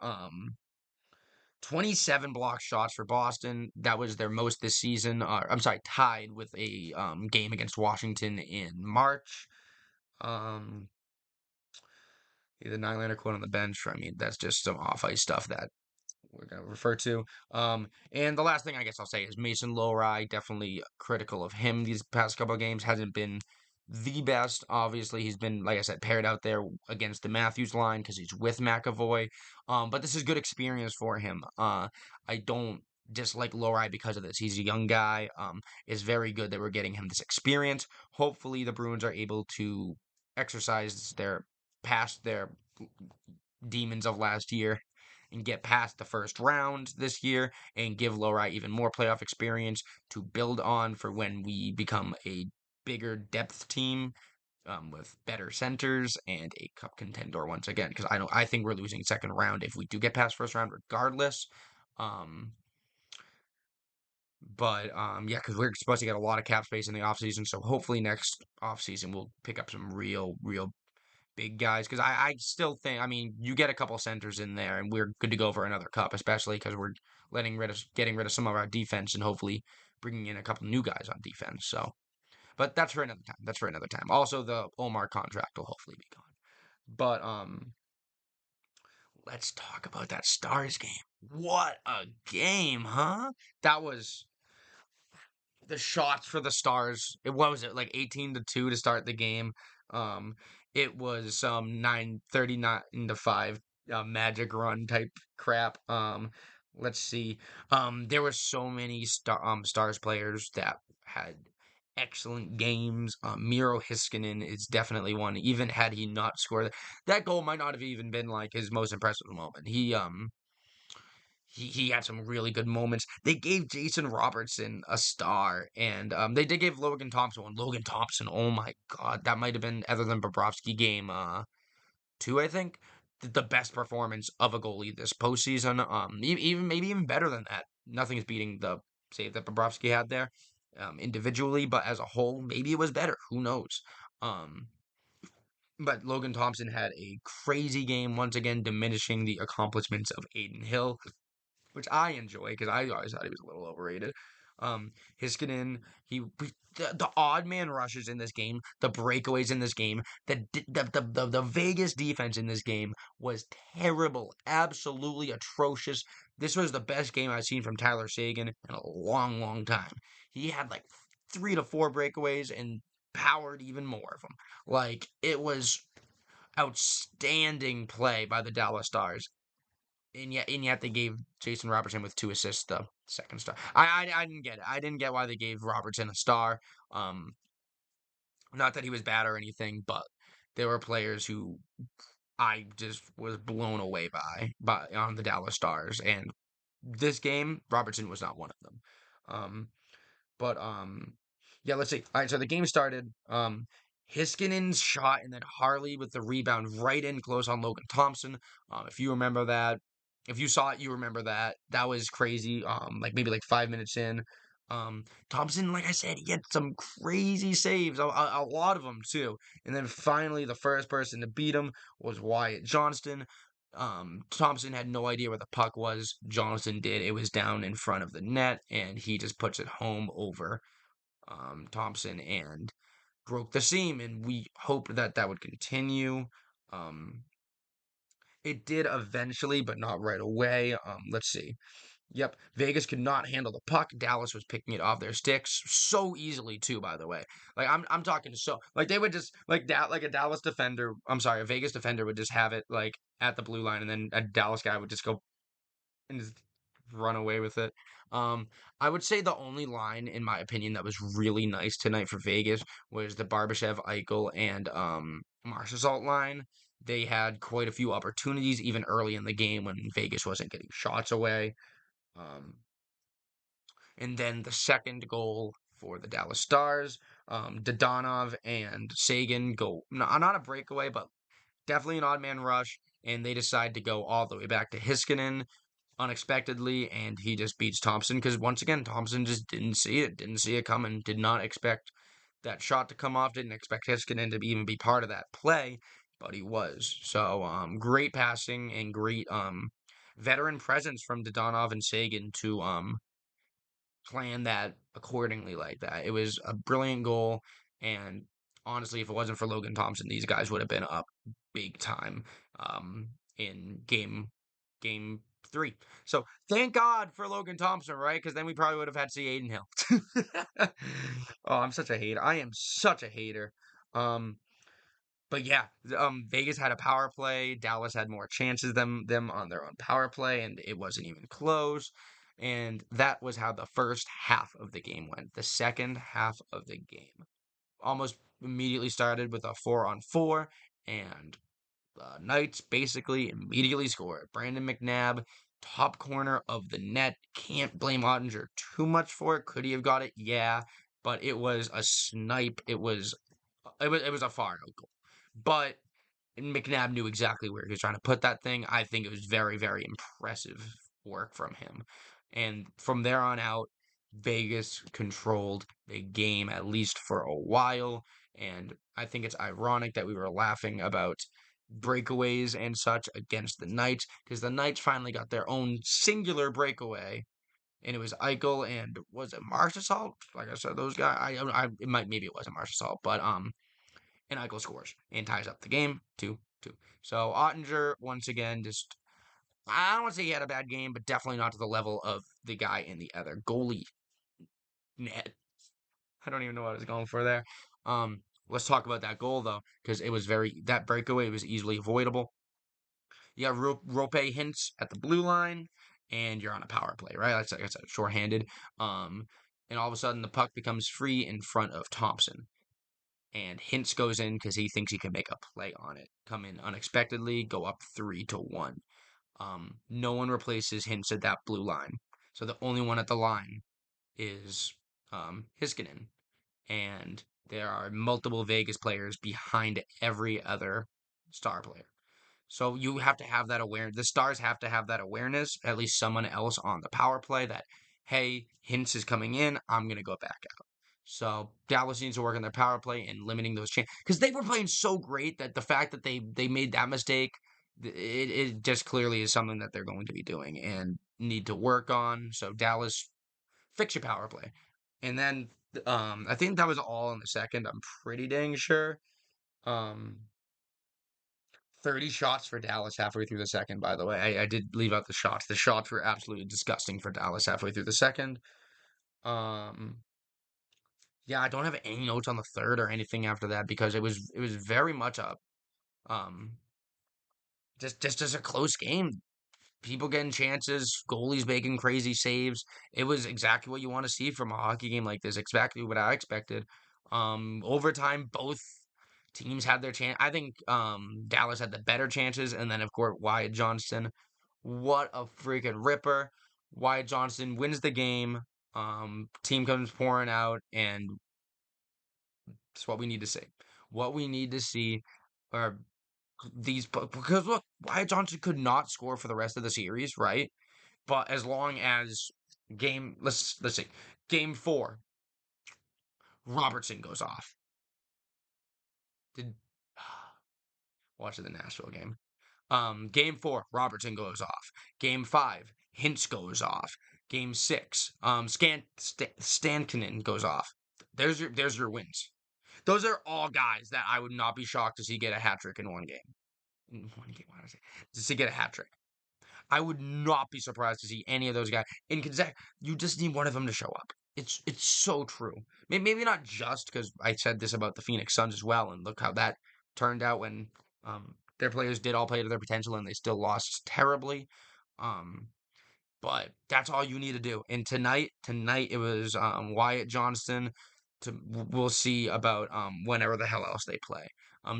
27 block shots for Boston. That was their most this season. I'm sorry, tied with a game against Washington in March. Um, the Nylander quote on the bench. I mean, that's just some off ice stuff that we're going to refer to. And the last thing I guess I'll say is Mason Lohrei, definitely critical of him these past couple of games. Hasn't been the best. Obviously, he's been, like I said, paired out there against the Matthews line because he's with McAvoy. But this is good experience for him. I don't dislike Lohrei because of this. He's a young guy. It's very good that we're getting him this experience. Hopefully, the Bruins are able to exercise past their demons of last year and get past the first round this year and give Lohrei even more playoff experience to build on for when we become a bigger depth team with better centers and a cup contender once again. Because I think we're losing second round if we do get past first round, regardless. Um, but yeah, because we're supposed to get a lot of cap space in the offseason, so hopefully next offseason we'll pick up some real big guys because I still think I mean you get a couple centers in there and we're good to go for another cup, especially because we're getting rid of some of our defense and hopefully bringing in a couple new guys on defense. So, but that's for another time. That's for another time. Also, the Omar contract will hopefully be gone. But let's talk about that Stars game. What a game, huh? That was the shots for the Stars. What was it like 18-2 to start the game? Um, it was 9:39-5 magic run type crap. Let's see. There were so many Stars players that had excellent games. Miro Hiskinen is definitely one. Even had he not scored that goal, might not have even been like his most impressive moment. He had some really good moments. They gave Jason Robertson a star, and they did give Logan Thompson one. Logan Thompson, oh my God, that might have been other than Bobrovsky game 2, I think. the best performance of a goalie this postseason. Even maybe even better than that. Nothing is beating the save that Bobrovsky had there, individually, but as a whole, maybe it was better. Who knows? Um, but Logan Thompson had a crazy game once again, diminishing the accomplishments of Adin Hill, which I enjoy because I always thought he was a little overrated. Heiskanen, the odd man rushes in this game, the breakaways in this game, the Vegas defense in this game was terrible, absolutely atrocious. This was the best game I've seen from Tyler Seguin in a long, long time. He had like 3 to 4 breakaways and powered even more of them. Like it was outstanding play by the Dallas Stars, and yet they gave Jason Robertson with 2 assists the second star. I didn't get it. I didn't get why they gave Robertson a star. Not that he was bad or anything, but there were players who I just was blown away by on the Dallas Stars, and this game Robertson was not one of them. But yeah, let's see. All right, so the game started. Hiskinen's shot, and then Harley with the rebound right in close on Logan Thompson. If you remember that, if you saw it, you remember that. That was crazy. Like maybe like 5 minutes in. Thompson, like I said, he had some crazy saves, a lot of them too. And then finally, the first person to beat him was Wyatt Johnston. Thompson had no idea where the puck was. Johnston did. It was down in front of the net, and he just puts it home over Thompson and broke the seam. And we hoped that that would continue. Um, it did eventually, but not right away. Let's see. Yep, Vegas could not handle the puck. Dallas was picking it off their sticks so easily too. By the way, like I'm talking so like they would just like that like a Dallas defender. I'm sorry, a Vegas defender would just have it like at the blue line, and then a Dallas guy would just go and just run away with it. Um, I would say the only line, in my opinion, that was really nice tonight for Vegas was the Barbashev, Eichel, and Marchessault line. They had quite a few opportunities even early in the game when Vegas wasn't getting shots away. Um, and then the second goal for the Dallas Stars, Dodonov and Seguin go not a breakaway, but definitely an odd man rush, and they decide to go all the way back to Heiskanen unexpectedly, and he just beats Thompson because once again Thompson just didn't see it coming, did not expect that shot to come off, didn't expect Heiskanen to even be part of that play, but he was. So great passing and great veteran presence from Dodonov and Seguin to plan that accordingly like that. It was a brilliant goal, and honestly, if it wasn't for Logan Thompson, these guys would have been up big time in game 3. So thank God for Logan Thompson, right? Because then we probably would have had to see Adin Hill. Oh, I'm such a hater. I am such a hater. Um, but yeah, Vegas had a power play. Dallas had more chances than them on their own power play, and it wasn't even close. And that was how the first half of the game went. The second half of the game almost immediately started with a 4-on-4, and the Knights basically immediately scored. Brandon McNabb, top corner of the net. Can't blame Ottinger too much for it. Could he have got it? Yeah, but it was a snipe. It was a far out goal. But McNabb knew exactly where he was trying to put that thing. I think it was very, very impressive work from him. And from there on out, Vegas controlled the game at least for a while. And I think it's ironic that we were laughing about breakaways and such against the Knights because the Knights finally got their own singular breakaway. And it was Eichel and was it Marchessault? Like I said, those guys. Maybe it wasn't Marchessault, but and Eichel scores and ties up the game 2-2. So Ottinger once again just I don't want to say he had a bad game, but definitely not to the level of the guy in the other goalie net. I don't even know what I was going for there. Let's talk about that goal though, because it was that breakaway was easily avoidable. You got Roope Hintz at the blue line, and you're on a power play, right? That's like I said, shorthanded. And all of a sudden the puck becomes free in front of Thompson. And Hintz goes in because he thinks he can make a play on it. Come in unexpectedly, go up 3-1. No one replaces Hintz at that blue line. So the only one at the line is Heiskanen. And there are multiple Vegas players behind every other star player. So you have to have that awareness. The Stars have to have that awareness, at least someone else on the power play that, hey, Hintz is coming in, I'm going to go back out. So Dallas needs to work on their power play and limiting those chances. Because they were playing so great that the fact that they made that mistake, it just clearly is something that they're going to be doing and need to work on. So Dallas, fix your power play. And then I think that was all in the second. I'm pretty dang sure. Um, 30 shots for Dallas halfway through the second, by the way. I did leave out the shots. The shots were absolutely disgusting for Dallas halfway through the second. Um, yeah, I don't have any notes on the third or anything after that because it was very much a um just a close game. People getting chances, goalies making crazy saves. It was exactly what you want to see from a hockey game like this. Exactly what I expected. Overtime, both teams had their chance. I think Dallas had the better chances, and then of course Wyatt Johnston. What a freaking ripper! Wyatt Johnston wins the game. Team comes pouring out, and it's what we need to see. What we need to see are these because look, Wyatt Johnson could not score for the rest of the series, right? But as long as let's see, game 4, Robertson goes off. Did watch the Nashville game. Game 4, Robertson goes off. Game 5, Hintz goes off. Game 6, Stankonen goes off. There's your wins. Those are all guys that I would not be shocked to see get a hat trick in one game. In one game, why did I say? To see get a hat trick. I would not be surprised to see any of those guys. In Gonzaga, you just need one of them to show up. It's so true. Maybe not just because I said this about the Phoenix Suns as well, and look how that turned out when their players did all play to their potential and they still lost terribly. Um, but that's all you need to do. And tonight it was Wyatt Johnston. We'll see about whenever the hell else they play.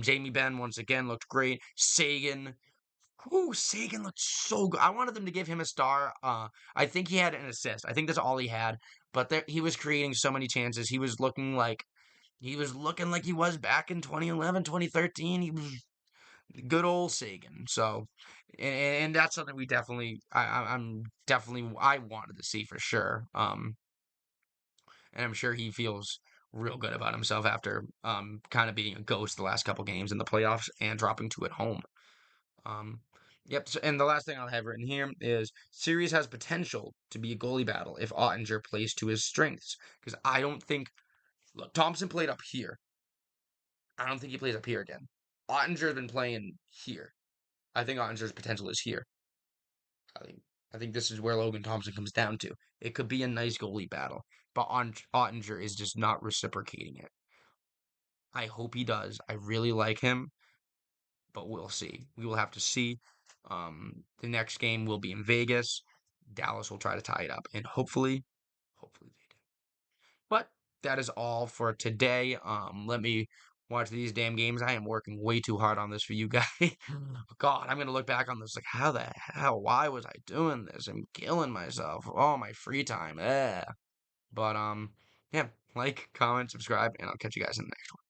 Jamie Benn once again looked great. Seguin. Ooh, Sagan looked so good. I wanted them to give him a star. I think he had an assist. I think that's all he had. But he was creating so many chances. He was looking like he was back in 2011, 2013. He was good old Sagan. So, and that's something we definitely, I'm definitely, I wanted to see for sure. And I'm sure he feels real good about himself after kind of being a ghost the last couple games in the playoffs and dropping 2 at home. Um, yep. So, and the last thing I'll have written here is series has potential to be a goalie battle if Ottinger plays to his strengths. Because I don't think, look, Thompson played up here. I don't think he plays up here again. Ottinger's been playing here. I think Ottinger's potential is here. I think I think this is where Logan Thompson comes down to. It could be a nice goalie battle, but Ottinger is just not reciprocating it. I hope he does. I really like him, but we'll see. We will have to see. The next game will be in Vegas. Dallas will try to tie it up, and hopefully they do. But that is all for today. Let me watch these damn games. I am working way too hard on this for you guys. God, I'm gonna look back on this like, how the hell? Why was I doing this? I'm killing myself. Oh, my free time. But yeah, like, comment, subscribe, and I'll catch you guys in the next one.